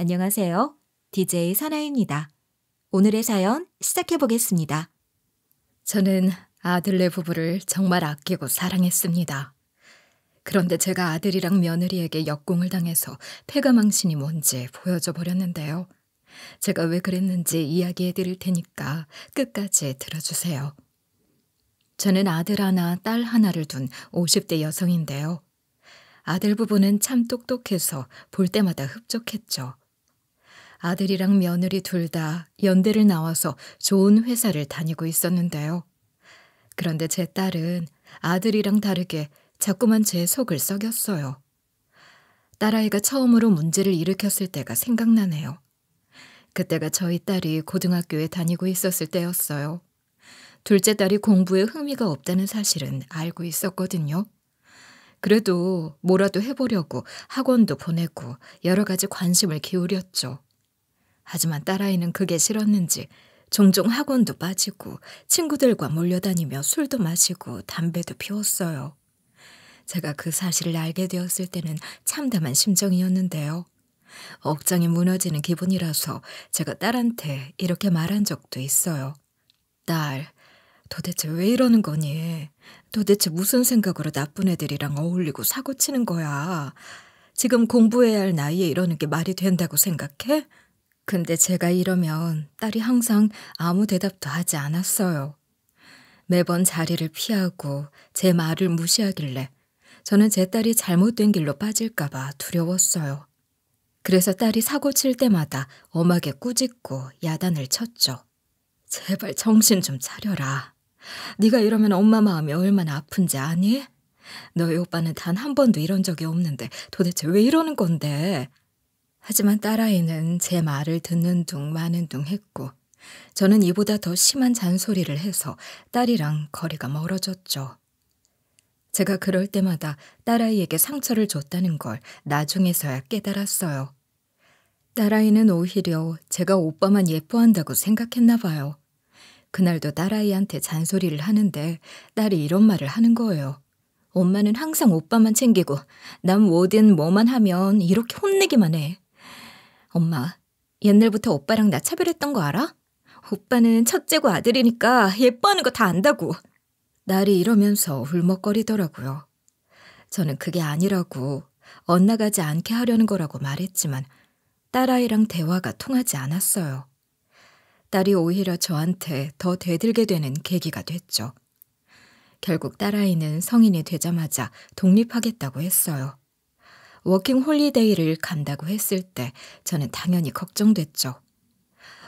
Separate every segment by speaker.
Speaker 1: 안녕하세요. DJ 사나입니다. 오늘의 사연 시작해 보겠습니다.
Speaker 2: 저는 아들네 부부를 정말 아끼고 사랑했습니다. 그런데 제가 아들이랑 며느리에게 역공을 당해서 패가망신이 뭔지 보여줘 버렸는데요. 제가 왜 그랬는지 이야기해 드릴 테니까 끝까지 들어주세요. 저는 아들 하나, 딸 하나를 둔 50대 여성인데요. 아들 부부는 참 똑똑해서 볼 때마다 흡족했죠. 아들이랑 며느리 둘 다 연대를 나와서 좋은 회사를 다니고 있었는데요. 그런데 제 딸은 아들이랑 다르게 자꾸만 제 속을 썩였어요. 딸아이가 처음으로 문제를 일으켰을 때가 생각나네요. 그때가 저희 딸이 고등학교에 다니고 있었을 때였어요. 둘째 딸이 공부에 흥미가 없다는 사실은 알고 있었거든요. 그래도 뭐라도 해보려고 학원도 보내고 여러 가지 관심을 기울였죠. 하지만 딸아이는 그게 싫었는지 종종 학원도 빠지고 친구들과 몰려다니며 술도 마시고 담배도 피웠어요. 제가 그 사실을 알게 되었을 때는 참담한 심정이었는데요. 억장이 무너지는 기분이라서 제가 딸한테 이렇게 말한 적도 있어요. 딸, 도대체 왜 이러는 거니? 도대체 무슨 생각으로 나쁜 애들이랑 어울리고 사고치는 거야? 지금 공부해야 할 나이에 이러는 게 말이 된다고 생각해? 근데 제가 이러면 딸이 항상 아무 대답도 하지 않았어요. 매번 자리를 피하고 제 말을 무시하길래 저는 제 딸이 잘못된 길로 빠질까봐 두려웠어요. 그래서 딸이 사고 칠 때마다 엄하게 꾸짖고 야단을 쳤죠. 제발 정신 좀 차려라. 네가 이러면 엄마 마음이 얼마나 아픈지 아니? 너희 오빠는 단 한 번도 이런 적이 없는데 도대체 왜 이러는 건데? 하지만 딸아이는 제 말을 듣는 둥 마는 둥 했고 저는 이보다 더 심한 잔소리를 해서 딸이랑 거리가 멀어졌죠. 제가 그럴 때마다 딸아이에게 상처를 줬다는 걸 나중에서야 깨달았어요. 딸아이는 오히려 제가 오빠만 예뻐한다고 생각했나 봐요. 그날도 딸아이한테 잔소리를 하는데 딸이 이런 말을 하는 거예요. 엄마는 항상 오빠만 챙기고 난 뭐든 뭐만 하면 이렇게 혼내기만 해. 엄마, 옛날부터 오빠랑 나 차별했던 거 알아? 오빠는 첫째고 아들이니까 예뻐하는 거 다 안다고. 딸이 이러면서 울먹거리더라고요. 저는 그게 아니라고 엇나가지 않게 하려는 거라고 말했지만 딸아이랑 대화가 통하지 않았어요. 딸이 오히려 저한테 더 대들게 되는 계기가 됐죠. 결국 딸아이는 성인이 되자마자 독립하겠다고 했어요. 워킹 홀리데이를 간다고 했을 때 저는 당연히 걱정됐죠.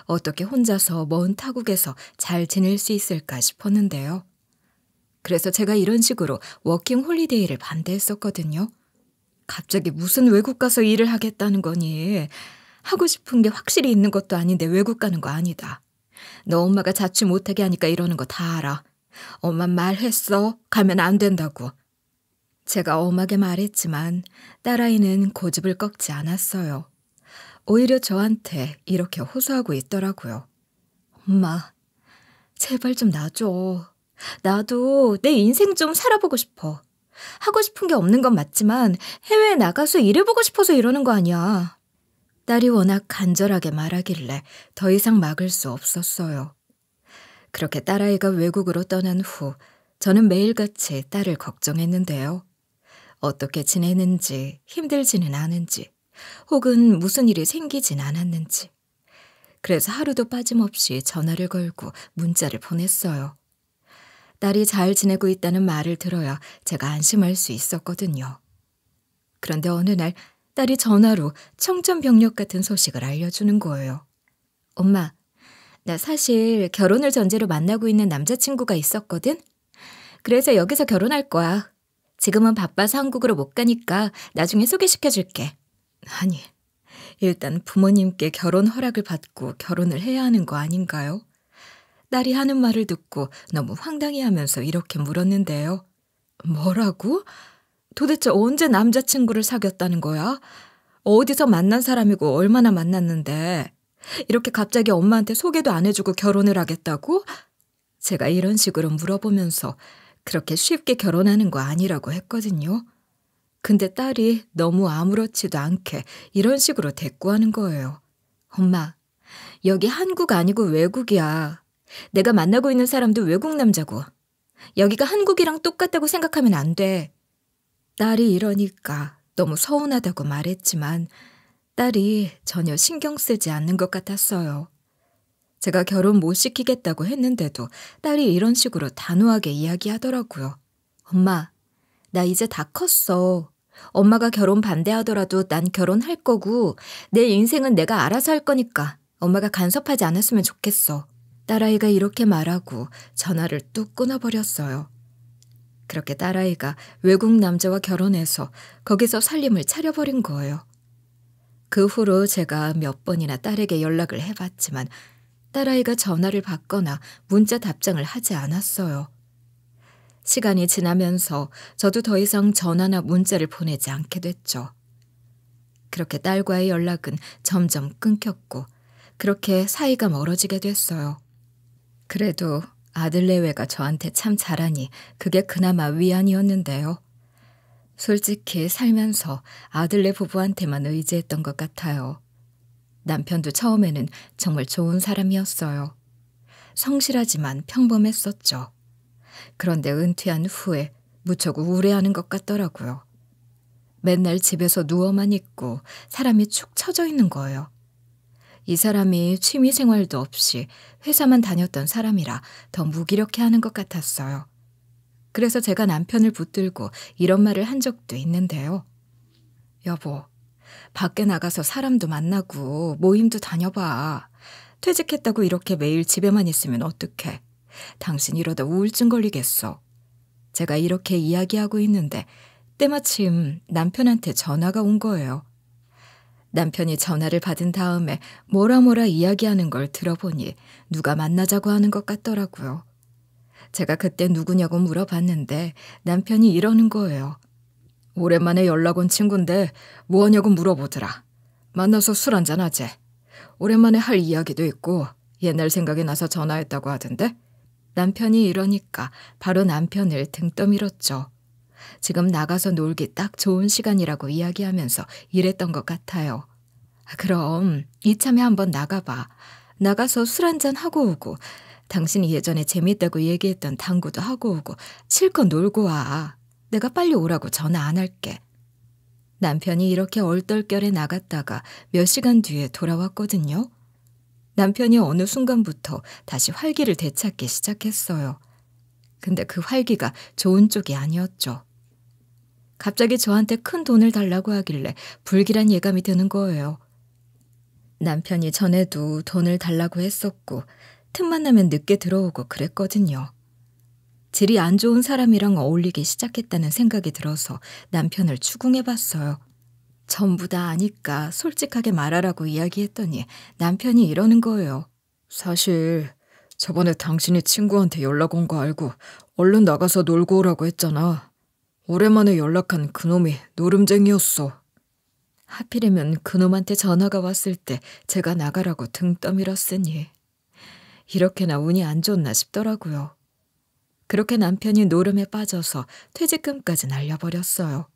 Speaker 2: 어떻게 혼자서 먼 타국에서 잘 지낼 수 있을까 싶었는데요. 그래서 제가 이런 식으로 워킹 홀리데이를 반대했었거든요. 갑자기 무슨 외국 가서 일을 하겠다는 거니? 하고 싶은 게 확실히 있는 것도 아닌데 외국 가는 거 아니다. 너 엄마가 자취 못하게 하니까 이러는 거 다 알아. 엄마 말했어. 가면 안 된다고. 제가 엄하게 말했지만 딸아이는 고집을 꺾지 않았어요. 오히려 저한테 이렇게 호소하고 있더라고요. 엄마, 제발 좀 놔줘. 나도 내 인생 좀 살아보고 싶어. 하고 싶은 게 없는 건 맞지만 해외에 나가서 일해보고 싶어서 이러는 거 아니야. 딸이 워낙 간절하게 말하길래 더 이상 막을 수 없었어요. 그렇게 딸아이가 외국으로 떠난 후 저는 매일같이 딸을 걱정했는데요. 어떻게 지내는지, 힘들지는 않은지, 혹은 무슨 일이 생기진 않았는지. 그래서 하루도 빠짐없이 전화를 걸고 문자를 보냈어요. 딸이 잘 지내고 있다는 말을 들어야 제가 안심할 수 있었거든요. 그런데 어느 날 딸이 전화로 청천벽력 같은 소식을 알려주는 거예요. 엄마, 나 사실 결혼을 전제로 만나고 있는 남자친구가 있었거든? 그래서 여기서 결혼할 거야. 지금은 바빠서 한국으로 못 가니까 나중에 소개시켜줄게. 아니, 일단 부모님께 결혼 허락을 받고 결혼을 해야 하는 거 아닌가요? 딸이 하는 말을 듣고 너무 황당해하면서 이렇게 물었는데요. 뭐라고? 도대체 언제 남자친구를 사귀었다는 거야? 어디서 만난 사람이고 얼마나 만났는데 이렇게 갑자기 엄마한테 소개도 안 해주고 결혼을 하겠다고? 제가 이런 식으로 물어보면서 그렇게 쉽게 결혼하는 거 아니라고 했거든요. 근데 딸이 너무 아무렇지도 않게 이런 식으로 대꾸하는 거예요. 엄마, 여기 한국 아니고 외국이야. 내가 만나고 있는 사람도 외국 남자고. 여기가 한국이랑 똑같다고 생각하면 안 돼. 딸이 이러니까 너무 서운하다고 말했지만 딸이 전혀 신경 쓰지 않는 것 같았어요. 제가 결혼 못 시키겠다고 했는데도 딸이 이런 식으로 단호하게 이야기하더라고요. 엄마, 나 이제 다 컸어. 엄마가 결혼 반대하더라도 난 결혼할 거고 내 인생은 내가 알아서 할 거니까 엄마가 간섭하지 않았으면 좋겠어. 딸아이가 이렇게 말하고 전화를 뚝 끊어버렸어요. 그렇게 딸아이가 외국 남자와 결혼해서 거기서 살림을 차려버린 거예요. 그 후로 제가 몇 번이나 딸에게 연락을 해봤지만 딸아이가 전화를 받거나 문자 답장을 하지 않았어요. 시간이 지나면서 저도 더 이상 전화나 문자를 보내지 않게 됐죠. 그렇게 딸과의 연락은 점점 끊겼고 그렇게 사이가 멀어지게 됐어요. 그래도 아들 내외가 저한테 참 잘하니 그게 그나마 위안이었는데요. 솔직히 살면서 아들네 부부한테만 의지했던 것 같아요. 남편도 처음에는 정말 좋은 사람이었어요. 성실하지만 평범했었죠. 그런데 은퇴한 후에 무척 우울해하는 것 같더라고요. 맨날 집에서 누워만 있고 사람이 축 처져 있는 거예요. 이 사람이 취미 생활도 없이 회사만 다녔던 사람이라 더 무기력해하는 것 같았어요. 그래서 제가 남편을 붙들고 이런 말을 한 적도 있는데요. 여보, 밖에 나가서 사람도 만나고 모임도 다녀봐. 퇴직했다고 이렇게 매일 집에만 있으면 어떡해. 당신 이러다 우울증 걸리겠어. 제가 이렇게 이야기하고 있는데 때마침 남편한테 전화가 온 거예요. 남편이 전화를 받은 다음에 뭐라 이야기하는 걸 들어보니 누가 만나자고 하는 것 같더라고요. 제가 그때 누구냐고 물어봤는데 남편이 이러는 거예요. 오랜만에 연락 온 친구인데 뭐하냐고 물어보더라. 만나서 술 한잔 하재. 오랜만에 할 이야기도 있고 옛날 생각이 나서 전화했다고 하던데. 남편이 이러니까 바로 남편을 등 떠밀었죠. 지금 나가서 놀기 딱 좋은 시간이라고 이야기하면서 이랬던 것 같아요. 그럼 이참에 한번 나가봐. 나가서 술 한잔 하고 오고 당신이 예전에 재밌다고 얘기했던 당구도 하고 오고 실컷 놀고 와. 내가 빨리 오라고 전화 안 할게. 남편이 이렇게 얼떨결에 나갔다가 몇 시간 뒤에 돌아왔거든요. 남편이 어느 순간부터 다시 활기를 되찾기 시작했어요. 근데 그 활기가 좋은 쪽이 아니었죠. 갑자기 저한테 큰 돈을 달라고 하길래 불길한 예감이 드는 거예요. 남편이 전에도 돈을 달라고 했었고 틈만 나면 늦게 들어오고 그랬거든요. 질이 안 좋은 사람이랑 어울리기 시작했다는 생각이 들어서 남편을 추궁해봤어요. 전부 다 아니까 솔직하게 말하라고 이야기했더니 남편이 이러는 거예요. 사실 저번에 당신이 친구한테 연락 온 거 알고 얼른 나가서 놀고 오라고 했잖아. 오랜만에 연락한 그놈이 노름쟁이였어. 하필이면 그놈한테 전화가 왔을 때 제가 나가라고 등 떠밀었으니 이렇게나 운이 안 좋나 싶더라고요. 그렇게 남편이 노름에 빠져서 퇴직금까지 날려버렸어요.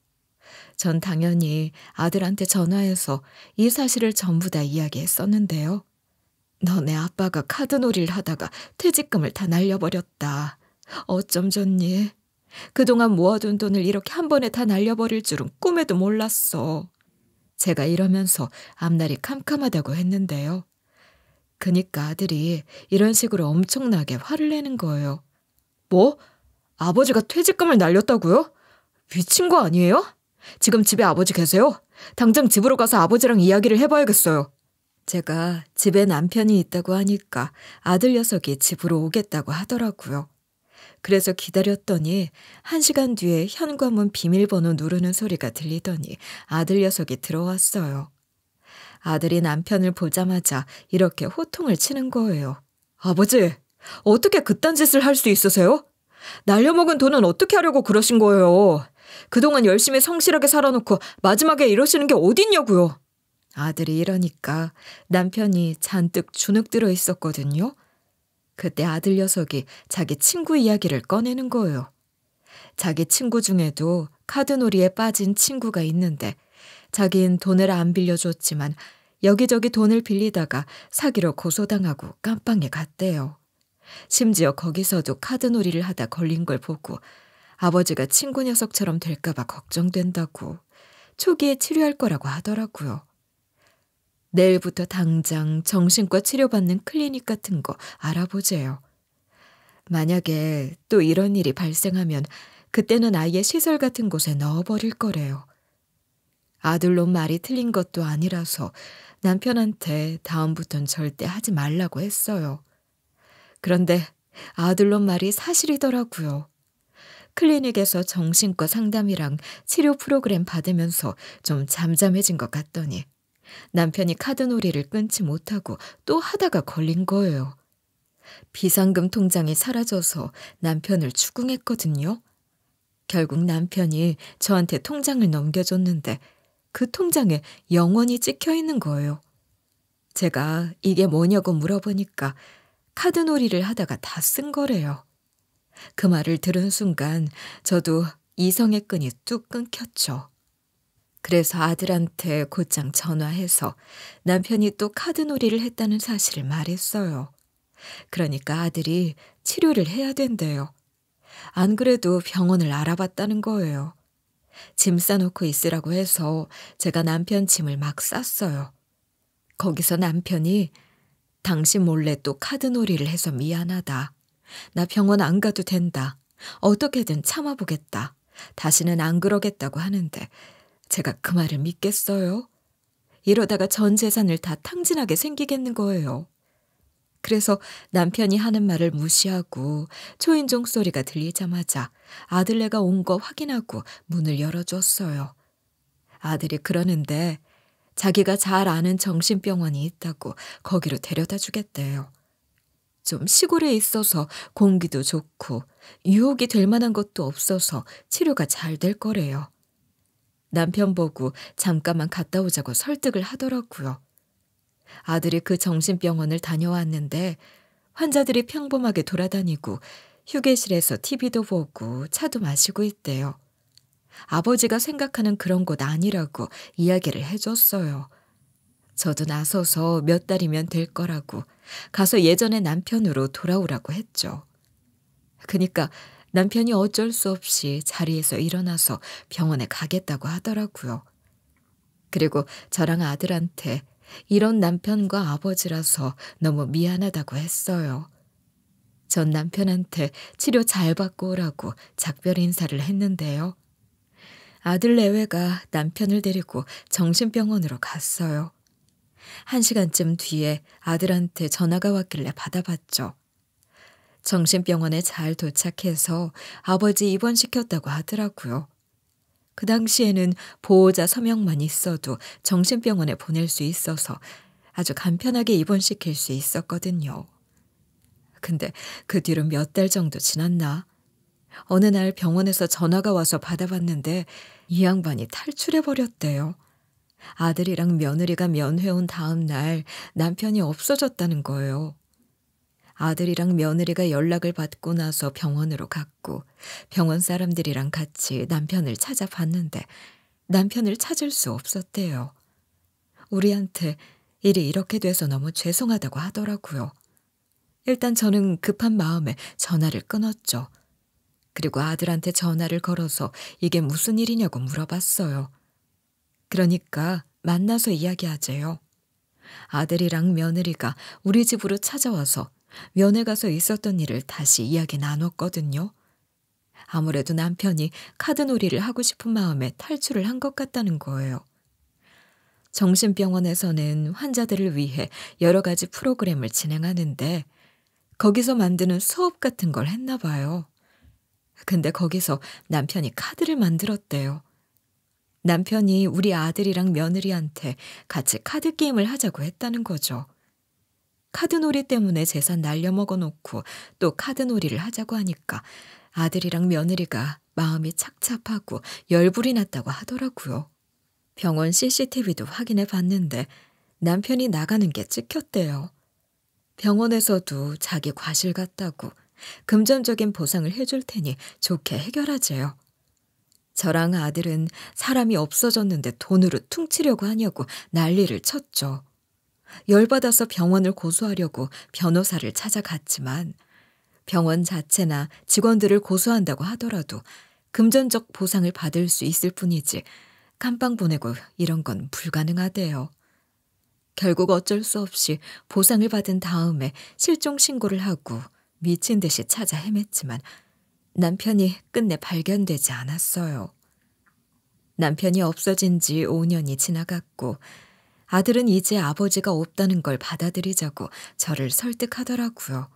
Speaker 2: 전 당연히 아들한테 전화해서 이 사실을 전부 다 이야기했었는데요. 너네 아빠가 카드놀이를 하다가 퇴직금을 다 날려버렸다. 어쩜 좋니? 그동안 모아둔 돈을 이렇게 한 번에 다 날려버릴 줄은 꿈에도 몰랐어. 제가 이러면서 앞날이 캄캄하다고 했는데요. 그니까 아들이 이런 식으로 엄청나게 화를 내는 거예요. 뭐? 아버지가 퇴직금을 날렸다고요? 미친 거 아니에요? 지금 집에 아버지 계세요? 당장 집으로 가서 아버지랑 이야기를 해봐야겠어요. 제가 집에 남편이 있다고 하니까 아들 녀석이 집으로 오겠다고 하더라고요. 그래서 기다렸더니 1시간 뒤에 현관문 비밀번호 누르는 소리가 들리더니 아들 녀석이 들어왔어요. 아들이 남편을 보자마자 이렇게 호통을 치는 거예요. 아버지, 어떻게 그딴 짓을 할 수 있으세요? 날려먹은 돈은 어떻게 하려고 그러신 거예요? 그동안 열심히 성실하게 살아놓고 마지막에 이러시는 게 어딨냐고요. 아들이 이러니까 남편이 잔뜩 주눅 들어 있었거든요. 그때 아들 녀석이 자기 친구 이야기를 꺼내는 거예요. 자기 친구 중에도
Speaker 1: 카드놀이에 빠진 친구가 있는데 자긴 돈을 안 빌려줬지만 여기저기 돈을 빌리다가 사기로 고소당하고 깜빵에 갔대요. 심지어 거기서도 카드놀이를 하다 걸린 걸 보고 아버지가 친구 녀석처럼 될까봐 걱정된다고 초기에 치료할 거라고 하더라고요. 내일부터 당장 정신과 치료받는 클리닉 같은 거 알아보재요. 만약에 또 이런 일이 발생하면 그때는 아예 시설 같은 곳에 넣어버릴 거래요. 아들놈 말이 틀린 것도 아니라서 남편한테 다음부턴 절대 하지 말라고 했어요. 그런데 아들놈 말이 사실이더라고요. 클리닉에서 정신과 상담이랑 치료 프로그램 받으면서 좀 잠잠해진 것 같더니 남편이 카드놀이를 끊지 못하고 또 하다가 걸린 거예요. 비상금 통장이 사라져서 남편을 추궁했거든요. 결국 남편이 저한테 통장을 넘겨줬는데 그 통장에 영원히 찍혀 있는 거예요. 제가 이게 뭐냐고 물어보니까 카드놀이를 하다가 다 쓴 거래요. 그 말을 들은 순간 저도 이성의 끈이 뚝 끊겼죠. 그래서 아들한테 곧장 전화해서 남편이 또 카드놀이를 했다는 사실을 말했어요. 그러니까 아들이 치료를 해야 된대요. 안 그래도 병원을 알아봤다는 거예요. 짐 싸놓고 있으라고 해서 제가 남편 짐을 막 쌌어요. 거기서 남편이 당신 몰래 또 카드놀이를 해서 미안하다. 나 병원 안 가도 된다. 어떻게든 참아보겠다. 다시는 안 그러겠다고 하는데 제가 그 말을 믿겠어요? 이러다가 전 재산을 다 탕진하게 생기겠는 거예요. 그래서 남편이 하는 말을 무시하고 초인종 소리가 들리자마자 아들네가 온 거 확인하고 문을 열어줬어요. 아들이 그러는데 자기가 잘 아는 정신병원이 있다고 거기로 데려다 주겠대요. 좀 시골에 있어서 공기도 좋고 유혹이 될 만한 것도 없어서 치료가 잘 될 거래요. 남편 보고 잠깐만 갔다 오자고 설득을 하더라고요. 아들이 그 정신병원을 다녀왔는데 환자들이 평범하게 돌아다니고 휴게실에서 TV도 보고 차도 마시고 있대요. 아버지가 생각하는 그런 곳 아니라고 이야기를 해줬어요. 저도 나서서 몇 달이면 될 거라고 가서 예전의 남편으로 돌아오라고 했죠. 그러니까 남편이 어쩔 수 없이 자리에서 일어나서 병원에 가겠다고 하더라고요. 그리고 저랑 아들한테 이런 남편과 아버지라서 너무 미안하다고 했어요. 전 남편한테 치료 잘 받고 오라고 작별 인사를 했는데요. 아들 내외가 남편을 데리고 정신병원으로 갔어요. 1시간쯤 뒤에 아들한테 전화가 왔길래 받아봤죠. 정신병원에 잘 도착해서 아버지 입원시켰다고 하더라고요. 그 당시에는 보호자 서명만 있어도 정신병원에 보낼 수 있어서 아주 간편하게 입원시킬 수 있었거든요. 근데 그 뒤로 몇 달 정도 지났나? 어느 날 병원에서 전화가 와서 받아봤는데 이 양반이 탈출해버렸대요. 아들이랑 며느리가 면회 온 다음 날 남편이 없어졌다는 거예요. 아들이랑 며느리가 연락을 받고 나서 병원으로 갔고 병원 사람들이랑 같이 남편을 찾아봤는데 남편을 찾을 수 없었대요. 우리한테 일이 이렇게 돼서 너무 죄송하다고 하더라고요. 일단 저는 급한 마음에 전화를 끊었죠. 그리고 아들한테 전화를 걸어서 이게 무슨 일이냐고 물어봤어요. 그러니까 만나서 이야기하재요. 아들이랑 며느리가 우리 집으로 찾아와서 면회 가서 있었던 일을 다시 이야기 나눴거든요. 아무래도 남편이 카드놀이를 하고 싶은 마음에 탈출을 한 것 같다는 거예요. 정신병원에서는 환자들을 위해 여러 가지 프로그램을 진행하는데 거기서 만드는 수업 같은 걸 했나 봐요. 근데 거기서 남편이 카드를 만들었대요. 남편이 우리 아들이랑 며느리한테 같이 카드 게임을 하자고 했다는 거죠. 카드놀이 때문에 재산 날려먹어 놓고 또 카드놀이를 하자고 하니까 아들이랑 며느리가 마음이 착잡하고 열불이 났다고 하더라고요. 병원 CCTV도 확인해 봤는데 남편이 나가는 게 찍혔대요. 병원에서도 자기 과실 같다고 금전적인 보상을 해줄 테니 좋게 해결하재요. 저랑 아들은 사람이 없어졌는데 돈으로 퉁치려고 하냐고 난리를 쳤죠. 열받아서 병원을 고소하려고 변호사를 찾아갔지만 병원 자체나 직원들을 고소한다고 하더라도 금전적 보상을 받을 수 있을 뿐이지 감방 보내고 이런 건 불가능하대요. 결국 어쩔 수 없이 보상을 받은 다음에 실종 신고를 하고 미친 듯이 찾아 헤맸지만 남편이 끝내 발견되지 않았어요. 남편이 없어진 지 5년이 지나갔고 아들은 이제 아버지가 없다는 걸 받아들이자고 저를 설득하더라고요.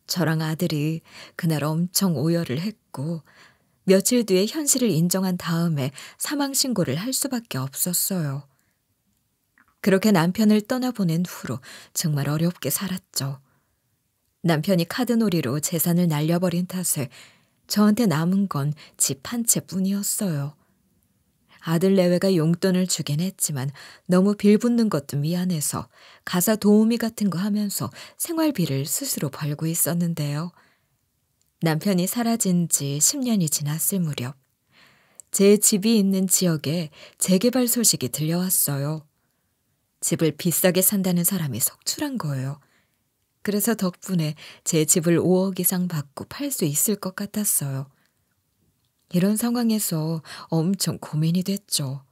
Speaker 1: 저랑 아들이 그날 엄청 오열을 했고 며칠 뒤에 현실을 인정한 다음에 사망신고를 할 수밖에 없었어요. 그렇게 남편을 떠나보낸 후로 정말 어렵게 살았죠. 남편이 카드놀이로 재산을 날려버린 탓에 저한테 남은 건 집 한 채뿐이었어요. 아들 내외가 용돈을 주긴 했지만 너무 빌붙는 것도 미안해서 가사 도우미 같은 거 하면서 생활비를 스스로 벌고 있었는데요. 남편이 사라진 지 10년이 지났을 무렵 제 집이 있는 지역에 재개발 소식이 들려왔어요. 집을 비싸게 산다는 사람이 속출한 거예요. 그래서 덕분에 제 집을 5억 이상 받고 팔 수 있을 것 같았어요. 이런 상황에서 엄청 고민이 됐죠.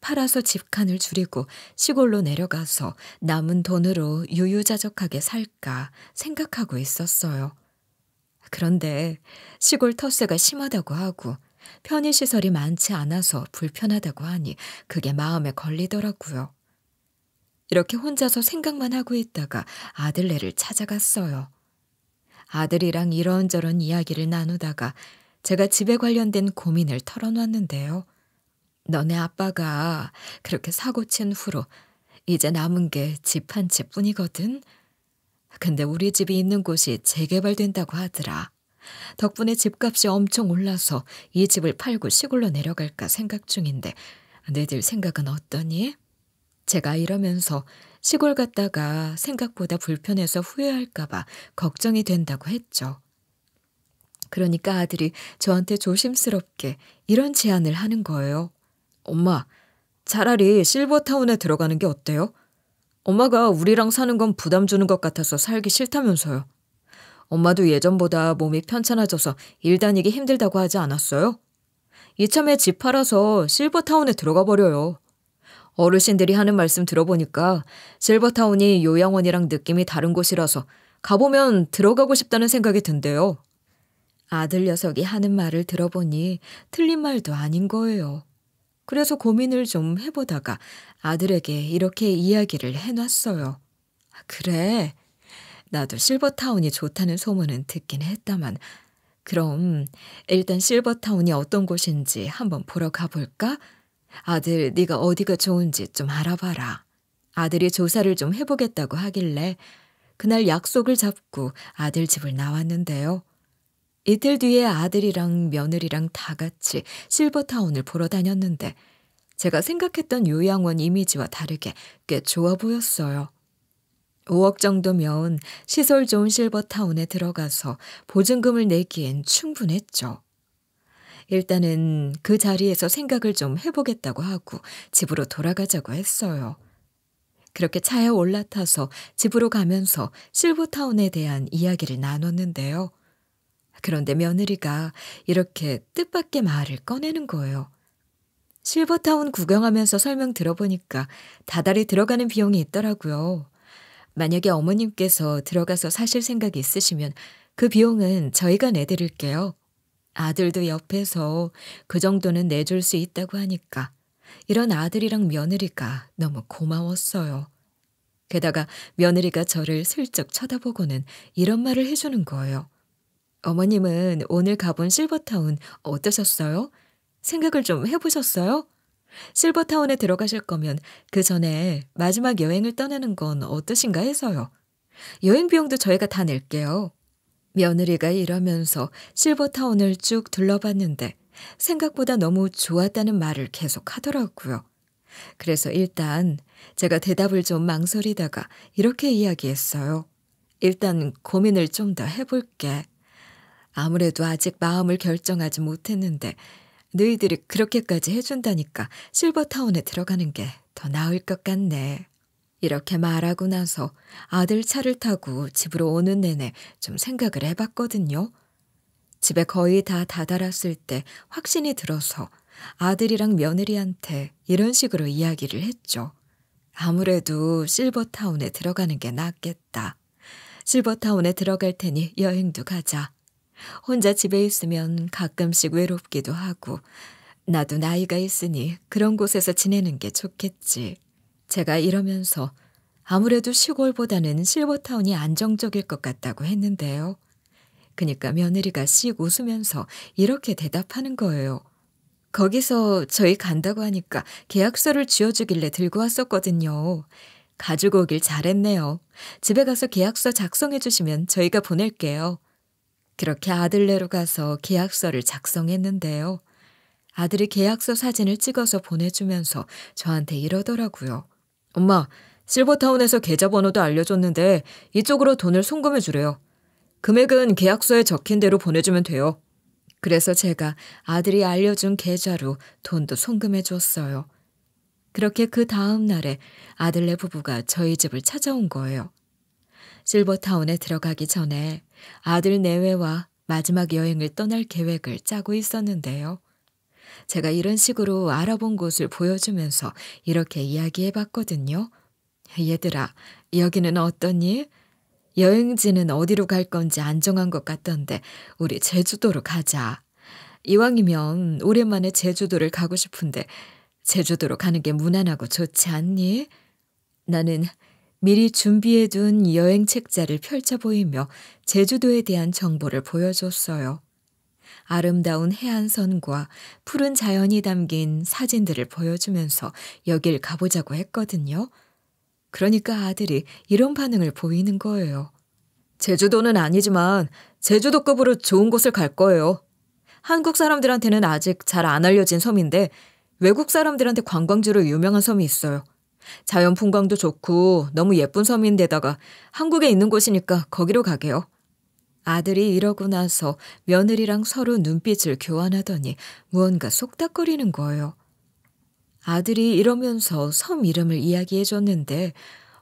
Speaker 1: 팔아서 집칸을 줄이고 시골로 내려가서 남은 돈으로 유유자적하게 살까 생각하고 있었어요. 그런데 시골 텃세가 심하다고 하고 편의시설이 많지 않아서 불편하다고 하니 그게 마음에 걸리더라고요. 이렇게 혼자서 생각만 하고 있다가 아들네를 찾아갔어요. 아들이랑 이런저런 이야기를 나누다가 제가 집에 관련된 고민을 털어놨는데요. 너네 아빠가 그렇게 사고친 후로 이제 남은 게 집 한 채뿐이거든. 근데 우리 집이 있는 곳이 재개발된다고 하더라. 덕분에 집값이 엄청 올라서 이 집을 팔고 시골로 내려갈까 생각 중인데 너희들 생각은 어떠니? 제가 이러면서 시골 갔다가 생각보다 불편해서 후회할까 봐 걱정이 된다고 했죠. 그러니까 아들이 저한테 조심스럽게 이런 제안을 하는 거예요. 엄마, 차라리 실버타운에 들어가는 게 어때요? 엄마가 우리랑 사는 건 부담 주는 것 같아서 살기 싫다면서요. 엄마도 예전보다 몸이 편찮아져서 일 다니기 힘들다고 하지 않았어요? 이참에 집 팔아서 실버타운에 들어가 버려요. 어르신들이 하는 말씀 들어보니까 실버타운이 요양원이랑 느낌이 다른 곳이라서 가보면 들어가고 싶다는 생각이 든대요. 아들 녀석이 하는 말을 들어보니 틀린 말도 아닌 거예요. 그래서 고민을 좀 해보다가 아들에게 이렇게 이야기를 해놨어요. 그래, 나도 실버타운이 좋다는 소문은 듣긴 했다만 그럼 일단 실버타운이 어떤 곳인지 한번 보러 가볼까? 아들, 네가 어디가 좋은지 좀 알아봐라. 아들이 조사를 좀 해보겠다고 하길래 그날 약속을 잡고 아들 집을 나왔는데요. 이틀 뒤에 아들이랑 며느리랑 다 같이 실버타운을 보러 다녔는데 제가 생각했던 요양원 이미지와 다르게 꽤 좋아 보였어요. 5억 정도면 시설 좋은 실버타운에 들어가서 보증금을 내기엔 충분했죠. 일단은 그 자리에서 생각을 좀 해보겠다고 하고 집으로 돌아가자고 했어요. 그렇게 차에 올라타서 집으로 가면서 실버타운에 대한 이야기를 나눴는데요. 그런데 며느리가 이렇게 뜻밖의 말을 꺼내는 거예요. 실버타운 구경하면서 설명 들어보니까 다달이 들어가는 비용이 있더라고요. 만약에 어머님께서 들어가서 사실 생각이 있으시면 그 비용은 저희가 내드릴게요. 아들도 옆에서 그 정도는 내줄 수 있다고 하니까 이런 아들이랑 며느리가 너무 고마웠어요. 게다가 며느리가 저를 슬쩍 쳐다보고는 이런 말을 해주는 거예요. 어머님은 오늘 가본 실버타운 어떠셨어요? 생각을 좀 해보셨어요? 실버타운에 들어가실 거면 그 전에 마지막 여행을 떠나는 건 어떠신가 해서요. 여행 비용도 저희가 다 낼게요. 며느리가 이러면서 실버타운을 쭉 둘러봤는데 생각보다 너무 좋았다는 말을 계속 하더라고요. 그래서 일단 제가 대답을 좀 망설이다가 이렇게 이야기했어요. 일단 고민을 좀 더 해볼게. 아무래도 아직 마음을 결정하지 못했는데 너희들이 그렇게까지 해준다니까 실버타운에 들어가는 게 더 나을 것 같네. 이렇게 말하고 나서 아들 차를 타고 집으로 오는 내내 좀 생각을 해봤거든요. 집에 거의 다 다다랐을 때 확신이 들어서 아들이랑 며느리한테 이런 식으로 이야기를 했죠. 아무래도 실버타운에 들어가는 게 낫겠다. 실버타운에 들어갈 테니 여행도 가자. 혼자 집에 있으면 가끔씩 외롭기도 하고 나도 나이가 있으니 그런 곳에서 지내는 게 좋겠지. 제가 이러면서 아무래도 시골보다는 실버타운이 안정적일 것 같다고 했는데요. 그러니까 며느리가 씩 웃으면서 이렇게 대답하는 거예요. 거기서 저희 간다고 하니까 계약서를 쥐어주길래 들고 왔었거든요. 가지고 오길 잘했네요. 집에 가서 계약서 작성해 주시면 저희가 보낼게요. 그렇게 아들네로 가서 계약서를 작성했는데요. 아들이 계약서 사진을 찍어서 보내주면서 저한테 이러더라고요. 엄마, 실버타운에서 계좌번호도 알려줬는데 이쪽으로 돈을 송금해 주래요. 금액은 계약서에 적힌 대로 보내주면 돼요. 그래서 제가 아들이 알려준 계좌로 돈도 송금해 줬어요. 그렇게 그 다음 날에 아들네 부부가 저희 집을 찾아온 거예요. 실버타운에 들어가기 전에 아들 내외와 마지막 여행을 떠날 계획을 짜고 있었는데요. 제가 이런 식으로 알아본 곳을 보여주면서 이렇게 이야기해봤거든요. 얘들아, 여기는 어떠니? 여행지는 어디로 갈 건지 안 정한 것 같던데 우리 제주도로 가자. 이왕이면 오랜만에 제주도를 가고 싶은데 제주도로 가는 게 무난하고 좋지 않니? 나는 미리 준비해둔 여행 책자를 펼쳐 보이며 제주도에 대한 정보를 보여줬어요. 아름다운 해안선과 푸른 자연이 담긴 사진들을 보여주면서 여길 가보자고 했거든요. 그러니까 아들이 이런 반응을 보이는 거예요. 제주도는 아니지만 제주도급으로 좋은 곳을 갈 거예요. 한국 사람들한테는 아직 잘 안 알려진 섬인데 외국 사람들한테 관광지로 유명한 섬이 있어요. 자연 풍광도 좋고 너무 예쁜 섬인데다가 한국에 있는 곳이니까 거기로 가게요. 아들이 이러고 나서 며느리랑 서로 눈빛을 교환하더니 무언가 속닥거리는 거예요. 아들이 이러면서 섬 이름을 이야기해 줬는데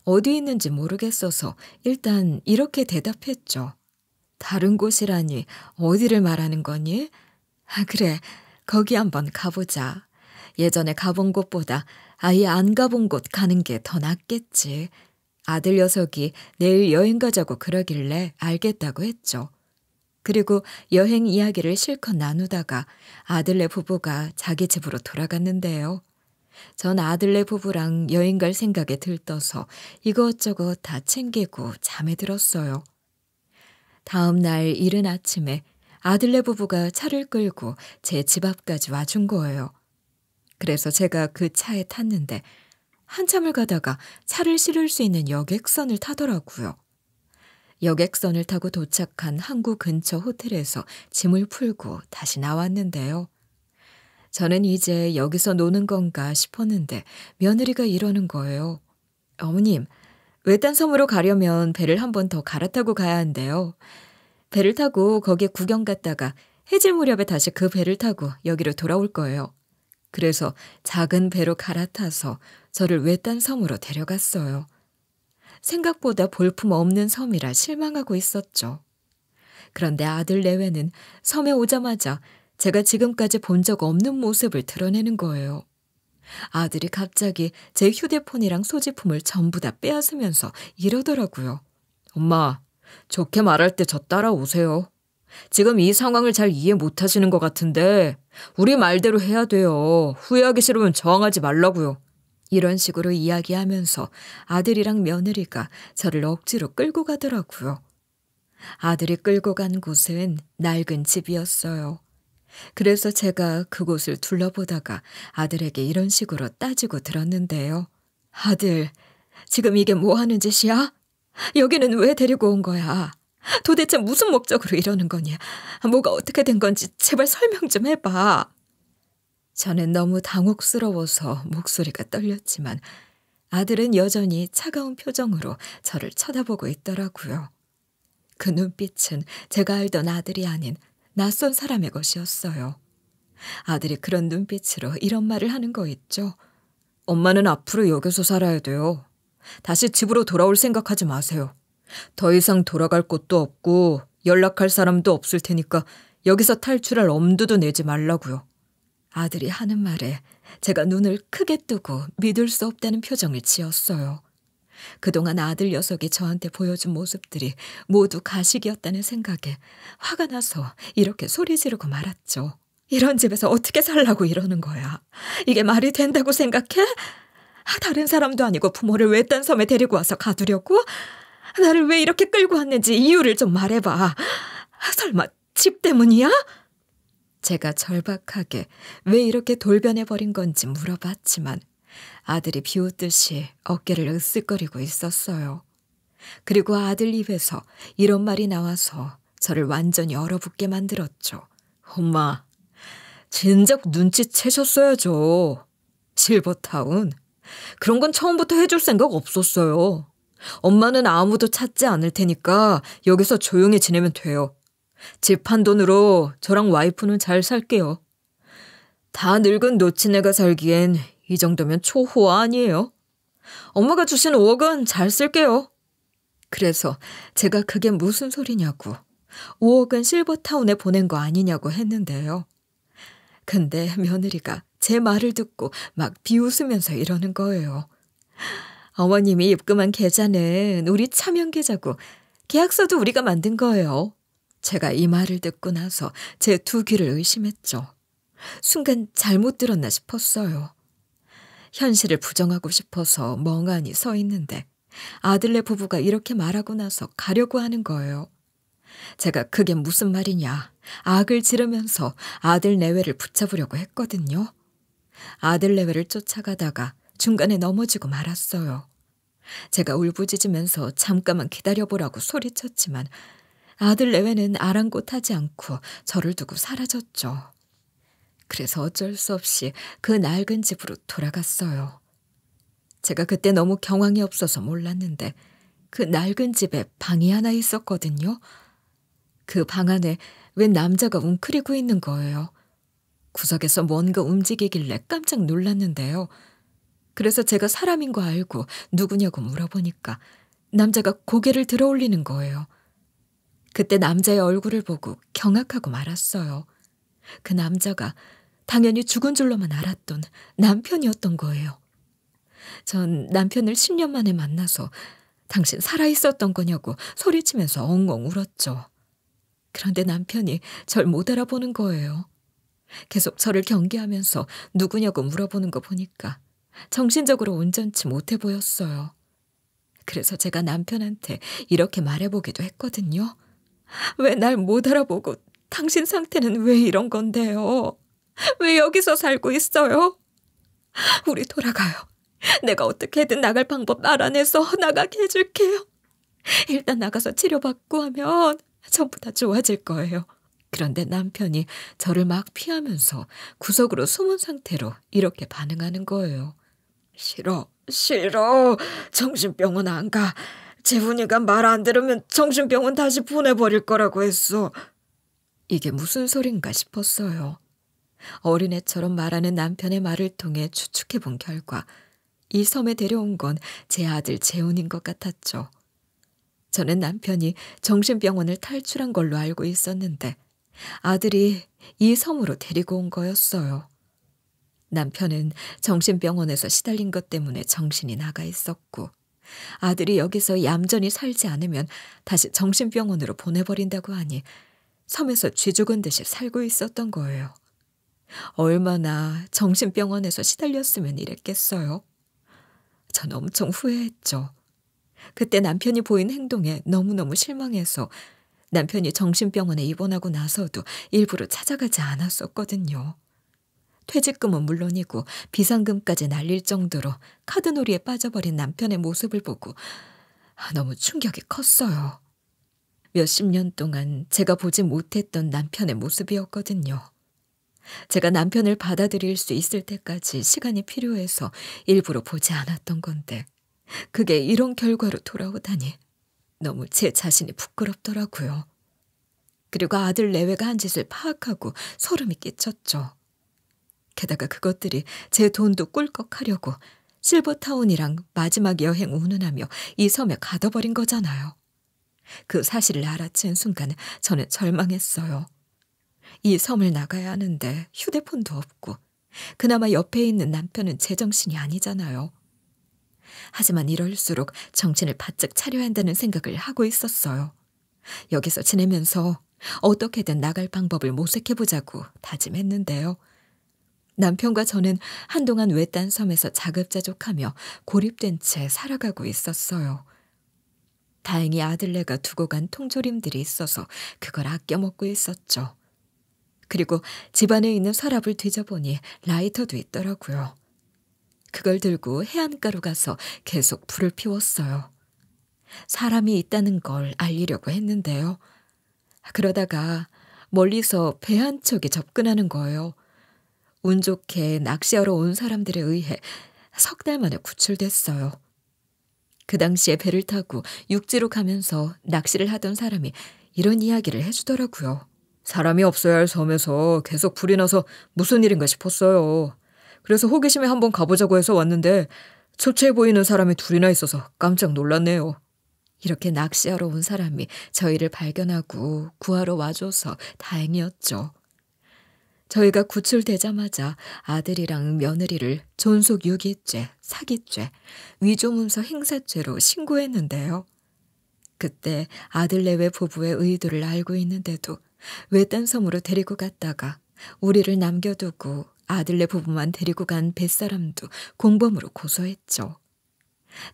Speaker 1: 어디 있는지 모르겠어서 일단 이렇게 대답했죠. 다른 곳이라니 어디를 말하는 거니? 아, 그래. 거기 한번 가보자. 예전에 가본 곳보다 아예 안 가본 곳 가는 게 더 낫겠지. 아들 녀석이 내일 여행 가자고 그러길래 알겠다고 했죠. 그리고 여행 이야기를 실컷 나누다가 아들네 부부가 자기 집으로 돌아갔는데요. 전 아들네 부부랑 여행 갈 생각에 들떠서 이것저것 다 챙기고 잠에 들었어요. 다음 날 이른 아침에 아들네 부부가 차를 끌고 제 집 앞까지 와준 거예요. 그래서 제가 그 차에 탔는데 한참을 가다가 차를 실을 수 있는 여객선을 타더라고요. 여객선을 타고 도착한 항구 근처 호텔에서 짐을 풀고 다시 나왔는데요. 저는 이제 여기서 노는 건가 싶었는데 며느리가 이러는 거예요. 어머님, 외딴 섬으로 가려면 배를 한 번 더 갈아타고 가야 한대요. 배를 타고 거기에 구경 갔다가 해질 무렵에 다시 그 배를 타고 여기로 돌아올 거예요. 그래서 작은 배로 갈아타서 저를 외딴 섬으로 데려갔어요. 생각보다 볼품 없는 섬이라 실망하고 있었죠. 그런데 아들 내외는 섬에 오자마자 제가 지금까지 본 적 없는 모습을 드러내는 거예요. 아들이 갑자기 제 휴대폰이랑 소지품을 전부 다 빼앗으면서 이러더라고요. 엄마, 좋게 말할 때 저 따라오세요. 지금 이 상황을 잘 이해 못하시는 것 같은데 우리 말대로 해야 돼요. 후회하기 싫으면 저항하지 말라고요. 이런 식으로 이야기하면서 아들이랑 며느리가 저를 억지로 끌고 가더라고요. 아들이 끌고 간 곳은 낡은 집이었어요. 그래서 제가 그곳을 둘러보다가 아들에게 이런 식으로 따지고 들었는데요. 아들, 지금 이게 뭐 하는 짓이야? 여기는 왜 데리고 온 거야? 도대체 무슨 목적으로 이러는 거냐? 뭐가 어떻게 된 건지 제발 설명 좀 해봐. 저는 너무 당혹스러워서 목소리가 떨렸지만 아들은 여전히 차가운 표정으로 저를 쳐다보고 있더라고요. 그 눈빛은 제가 알던 아들이 아닌 낯선 사람의 것이었어요. 아들이 그런 눈빛으로 이런 말을 하는 거 있죠. 엄마는 앞으로 여기서 살아야 돼요. 다시 집으로 돌아올 생각하지 마세요. 더 이상 돌아갈 곳도 없고 연락할 사람도 없을 테니까 여기서 탈출할 엄두도 내지 말라고요. 아들이 하는 말에 제가 눈을 크게 뜨고 믿을 수 없다는 표정을 지었어요. 그동안 아들 녀석이 저한테 보여준 모습들이 모두 가식이었다는 생각에 화가 나서 이렇게 소리 지르고 말았죠. 이런 집에서 어떻게 살라고 이러는 거야. 이게 말이 된다고 생각해? 다른 사람도 아니고 부모를 외딴 섬에 데리고 와서 가두려고? 나를 왜 이렇게 끌고 왔는지 이유를 좀 말해봐. 설마 집 때문이야? 제가 절박하게 왜 이렇게 돌변해버린 건지 물어봤지만 아들이 비웃듯이 어깨를 으쓱거리고 있었어요. 그리고 아들 입에서 이런 말이 나와서 저를 완전히 얼어붙게 만들었죠. 엄마, 진작 눈치채셨어야죠. 실버타운. 그런 건 처음부터 해줄 생각 없었어요. 엄마는 아무도 찾지 않을 테니까 여기서 조용히 지내면 돼요. 집 한 돈으로 저랑 와이프는 잘 살게요. 다 늙은 노치네가 살기엔 이 정도면 초호화 아니에요. 엄마가 주신 5억은 잘 쓸게요. 그래서 제가 그게 무슨 소리냐고 5억은 실버타운에 보낸 거 아니냐고 했는데요. 근데 며느리가 제 말을 듣고 막 비웃으면서 이러는 거예요. 어머님이 입금한 계좌는 우리 차명 계좌고 계약서도 우리가 만든 거예요. 제가 이 말을 듣고 나서 제 두 귀를 의심했죠. 순간 잘못 들었나 싶었어요. 현실을 부정하고 싶어서 멍하니 서 있는데 아들네 부부가 이렇게 말하고 나서 가려고 하는 거예요. 제가 그게 무슨 말이냐 악을 지르면서 아들 내외를 붙잡으려고 했거든요. 아들 내외를 쫓아가다가 중간에 넘어지고 말았어요. 제가 울부짖으면서 잠깐만 기다려보라고 소리쳤지만 아들 내외는 아랑곳하지 않고 저를 두고 사라졌죠. 그래서 어쩔 수 없이 그 낡은 집으로 돌아갔어요. 제가 그때 너무 경황이 없어서 몰랐는데 그 낡은 집에 방이 하나 있었거든요. 그 방 안에 웬 남자가 웅크리고 있는 거예요. 구석에서 뭔가 움직이길래 깜짝 놀랐는데요. 그래서 제가 사람인 거 알고 누구냐고 물어보니까 남자가 고개를 들어 올리는 거예요. 그때 남자의 얼굴을 보고 경악하고 말았어요. 그 남자가 당연히 죽은 줄로만 알았던 남편이었던 거예요. 전 남편을 10년 만에 만나서 당신 살아있었던 거냐고 소리치면서 엉엉 울었죠. 그런데 남편이 절 못 알아보는 거예요. 계속 저를 경계하면서 누구냐고 물어보는 거 보니까 정신적으로 온전치 못해 보였어요. 그래서 제가 남편한테 이렇게 말해보기도 했거든요. 왜 날 못 알아보고 당신 상태는 왜 이런 건데요? 왜 여기서 살고 있어요? 우리 돌아가요. 내가 어떻게든 나갈 방법 알아내서 나가게 해줄게요. 일단 나가서 치료받고 하면 전부 다 좋아질 거예요. 그런데 남편이 저를 막 피하면서 구석으로 숨은 상태로 이렇게 반응하는 거예요. 싫어. 정신병원 안 가. 재훈이가 말 안 들으면 정신병원 다시 보내버릴 거라고 했어. 이게 무슨 소린가 싶었어요. 어린애처럼 말하는 남편의 말을 통해 추측해 본 결과 이 섬에 데려온 건 제 아들 재훈인 것 같았죠. 저는 남편이 정신병원을 탈출한 걸로 알고 있었는데 아들이 이 섬으로 데리고 온 거였어요. 남편은 정신병원에서 시달린 것 때문에 정신이 나가 있었고 아들이 여기서 얌전히 살지 않으면 다시 정신병원으로 보내버린다고 하니 섬에서 쥐 죽은 듯이 살고 있었던 거예요. 얼마나 정신병원에서 시달렸으면 이랬겠어요. 전 엄청 후회했죠. 그때 남편이 보인 행동에 너무너무 실망해서 남편이 정신병원에 입원하고 나서도 일부러 찾아가지 않았었거든요. 퇴직금은 물론이고 비상금까지 날릴 정도로 카드놀이에 빠져버린 남편의 모습을 보고 너무 충격이 컸어요. 몇십 년 동안 제가 보지 못했던 남편의 모습이었거든요. 제가 남편을 받아들일 수 있을 때까지 시간이 필요해서 일부러 보지 않았던 건데 그게 이런 결과로 돌아오다니 너무 제 자신이 부끄럽더라고요. 그리고 아들 내외가 한 짓을 파악하고 소름이 끼쳤죠. 게다가 그것들이 제 돈도 꿀꺽하려고 실버타운이랑 마지막 여행 운운하며 이 섬에 가둬버린 거잖아요. 그 사실을 알아챈 순간 저는 절망했어요. 이 섬을 나가야 하는데 휴대폰도 없고 그나마 옆에 있는 남편은 제정신이 아니잖아요. 하지만 이럴수록 정신을 바짝 차려야 한다는 생각을 하고 있었어요. 여기서 지내면서 어떻게든 나갈 방법을 모색해보자고 다짐했는데요. 남편과 저는 한동안 외딴 섬에서 자급자족하며 고립된 채 살아가고 있었어요. 다행히 아들네가 두고 간 통조림들이 있어서 그걸 아껴 먹고 있었죠. 그리고 집안에 있는 서랍을 뒤져보니 라이터도 있더라고요. 그걸 들고 해안가로 가서 계속 불을 피웠어요. 사람이 있다는 걸 알리려고 했는데요. 그러다가 멀리서 배 한 척이 접근하는 거예요. 운 좋게 낚시하러 온 사람들에 의해 석 달 만에 구출됐어요. 그 당시에 배를 타고 육지로 가면서 낚시를 하던 사람이 이런 이야기를 해주더라고요. 사람이 없어야 할 섬에서 계속 불이 나서 무슨 일인가 싶었어요. 그래서 호기심에 한번 가보자고 해서 왔는데 초췌해 보이는 사람이 둘이나 있어서 깜짝 놀랐네요. 이렇게 낚시하러 온 사람이 저희를 발견하고 구하러 와줘서 다행이었죠. 저희가 구출되자마자 아들이랑 며느리를 존속 유기죄, 사기죄, 위조문서 행사죄로 신고했는데요. 그때 아들네외 부부의 의도를 알고 있는데도 외딴 섬으로 데리고 갔다가 우리를 남겨두고 아들네 부부만 데리고 간 뱃사람도 공범으로 고소했죠.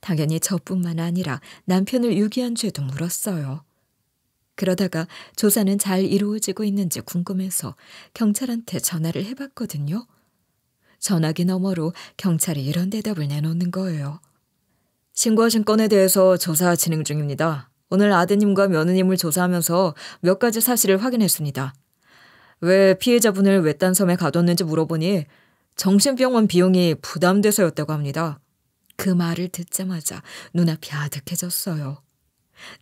Speaker 1: 당연히 저뿐만 아니라 남편을 유기한 죄도 물었어요. 그러다가 조사는 잘 이루어지고 있는지 궁금해서 경찰한테 전화를 해봤거든요. 전화기 너머로 경찰이 이런 대답을 내놓는 거예요. 신고하신 건에 대해서 조사 진행 중입니다. 오늘 아드님과 며느님을 조사하면서 몇 가지 사실을 확인했습니다. 왜 피해자분을 외딴 섬에 가뒀는지 물어보니 정신병원 비용이 부담돼서였다고 합니다. 그 말을 듣자마자 눈앞이 아득해졌어요.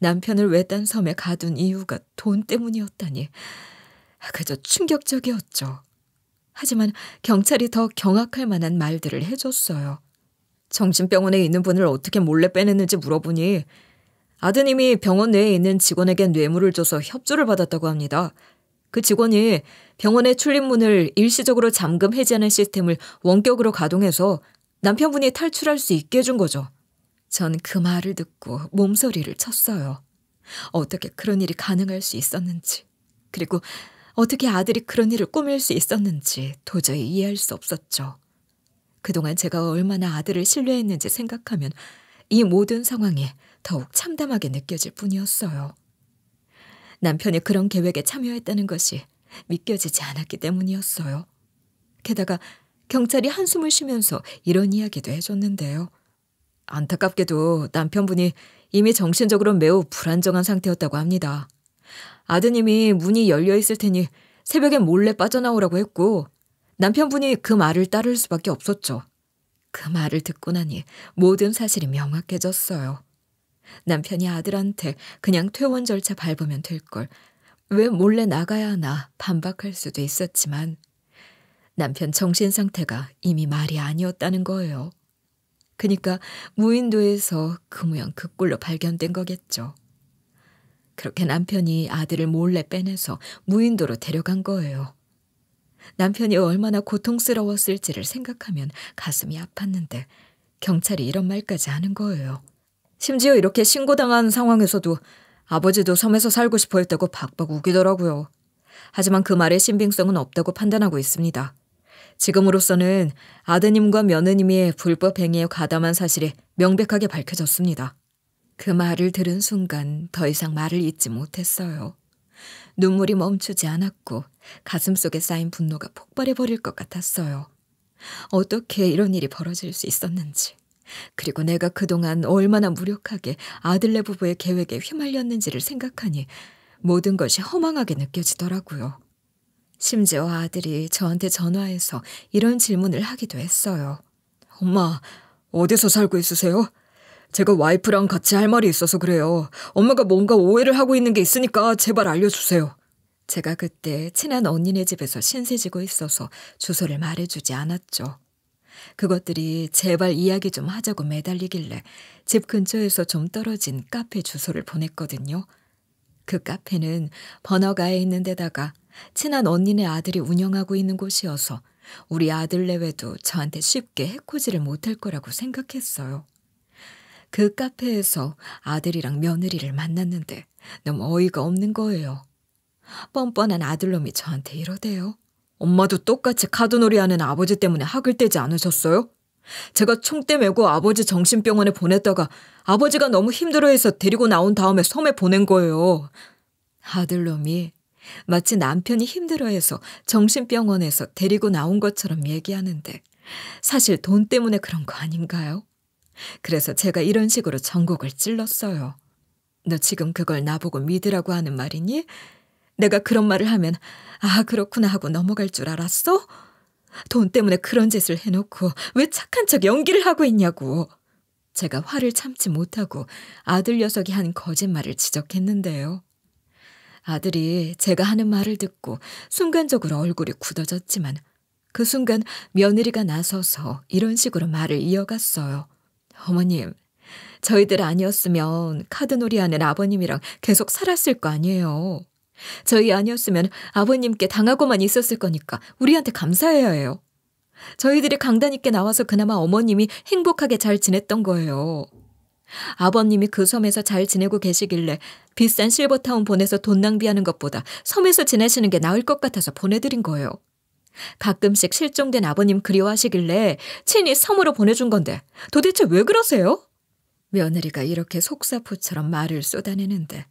Speaker 1: 남편을 외딴 섬에 가둔 이유가 돈 때문이었다니 그저 충격적이었죠. 하지만 경찰이 더 경악할 만한 말들을 해줬어요. 정신병원에 있는 분을 어떻게 몰래 빼냈는지 물어보니 아드님이 병원 내에 있는 직원에게 뇌물을 줘서 협조를 받았다고 합니다. 그 직원이 병원의 출입문을 일시적으로 잠금 해제하는 시스템을 원격으로 가동해서 남편분이 탈출할 수 있게 해준 거죠. 전 그 말을 듣고 몸서리를 쳤어요. 어떻게 그런 일이 가능할 수 있었는지, 그리고 어떻게 아들이 그런 일을 꾸밀 수 있었는지 도저히 이해할 수 없었죠. 그동안 제가 얼마나 아들을 신뢰했는지 생각하면 이 모든 상황이 더욱 참담하게 느껴질 뿐이었어요. 남편이 그런 계획에 참여했다는 것이 믿겨지지 않았기 때문이었어요. 게다가 경찰이 한숨을 쉬면서 이런 이야기도 해줬는데요. 안타깝게도 남편분이 이미 정신적으로 매우 불안정한 상태였다고 합니다. 아드님이 문이 열려있을 테니 새벽에 몰래 빠져나오라고 했고 남편분이 그 말을 따를 수밖에 없었죠. 그 말을 듣고 나니 모든 사실이 명확해졌어요. 남편이 아들한테 그냥 퇴원 절차 밟으면 될 걸 왜 몰래 나가야 하나 반박할 수도 있었지만 남편 정신 상태가 이미 말이 아니었다는 거예요. 그러니까 무인도에서 그 모양 그 꼴로 발견된 거겠죠. 그렇게 남편이 아들을 몰래 빼내서 무인도로 데려간 거예요. 남편이 얼마나 고통스러웠을지를 생각하면 가슴이 아팠는데 경찰이 이런 말까지 하는 거예요. 심지어 이렇게 신고당한 상황에서도 아버지도 섬에서 살고 싶어 했다고 박박 우기더라고요. 하지만 그 말에 신빙성은 없다고 판단하고 있습니다. 지금으로서는 아드님과 며느님이 불법 행위에 가담한 사실이 명백하게 밝혀졌습니다. 그 말을 들은 순간 더 이상 말을 잇지 못했어요. 눈물이 멈추지 않았고 가슴속에 쌓인 분노가 폭발해버릴 것 같았어요. 어떻게 이런 일이 벌어질 수 있었는지, 그리고 내가 그동안 얼마나 무력하게 아들네 부부의 계획에 휘말렸는지를 생각하니 모든 것이 허망하게 느껴지더라고요. 심지어 아들이 저한테 전화해서 이런 질문을 하기도 했어요. 엄마, 어디서 살고 있으세요? 제가 와이프랑 같이 할 말이 있어서 그래요. 엄마가 뭔가 오해를 하고 있는 게 있으니까 제발 알려주세요. 제가 그때 친한 언니네 집에서 신세지고 있어서 주소를 말해주지 않았죠. 그것들이 제발 이야기 좀 하자고 매달리길래 집 근처에서 좀 떨어진 카페 주소를 보냈거든요. 그 카페는 번화가에 있는 데다가 친한 언니네 아들이 운영하고 있는 곳이어서 우리 아들 내외도 저한테 쉽게 해코지를 못할 거라고 생각했어요. 그 카페에서 아들이랑 며느리를 만났는데 너무 어이가 없는 거예요. 뻔뻔한 아들놈이 저한테 이러대요. 엄마도 똑같이 카드놀이 하는 아버지 때문에 학을 떼지 않으셨어요? 제가 총대 메고 아버지 정신병원에 보냈다가 아버지가 너무 힘들어해서 데리고 나온 다음에 섬에 보낸 거예요. 아들놈이 마치 남편이 힘들어해서 정신병원에서 데리고 나온 것처럼 얘기하는데 사실 돈 때문에 그런 거 아닌가요? 그래서 제가 이런 식으로 전곡을 찔렀어요. 너 지금 그걸 나보고 믿으라고 하는 말이니? 내가 그런 말을 하면 아 그렇구나 하고 넘어갈 줄 알았어? 돈 때문에 그런 짓을 해놓고 왜 착한 척 연기를 하고 있냐고. 제가 화를 참지 못하고 아들 녀석이 한 거짓말을 지적했는데요. 아들이 제가 하는 말을 듣고 순간적으로 얼굴이 굳어졌지만 그 순간 며느리가 나서서 이런 식으로 말을 이어갔어요. 어머님, 저희들 아니었으면 카드놀이 하는 아버님이랑 계속 살았을 거 아니에요. 저희 아니었으면 아버님께 당하고만 있었을 거니까 우리한테 감사해야 해요. 저희들이 강단 있게 나와서 그나마 어머님이 행복하게 잘 지냈던 거예요. 아버님이 그 섬에서 잘 지내고 계시길래 비싼 실버타운 보내서 돈 낭비하는 것보다 섬에서 지내시는 게 나을 것 같아서 보내드린 거예요. 가끔씩 실종된 아버님 그리워하시길래 친히 섬으로 보내준 건데 도대체 왜 그러세요? 며느리가 이렇게 속사포처럼 말을 쏟아내는데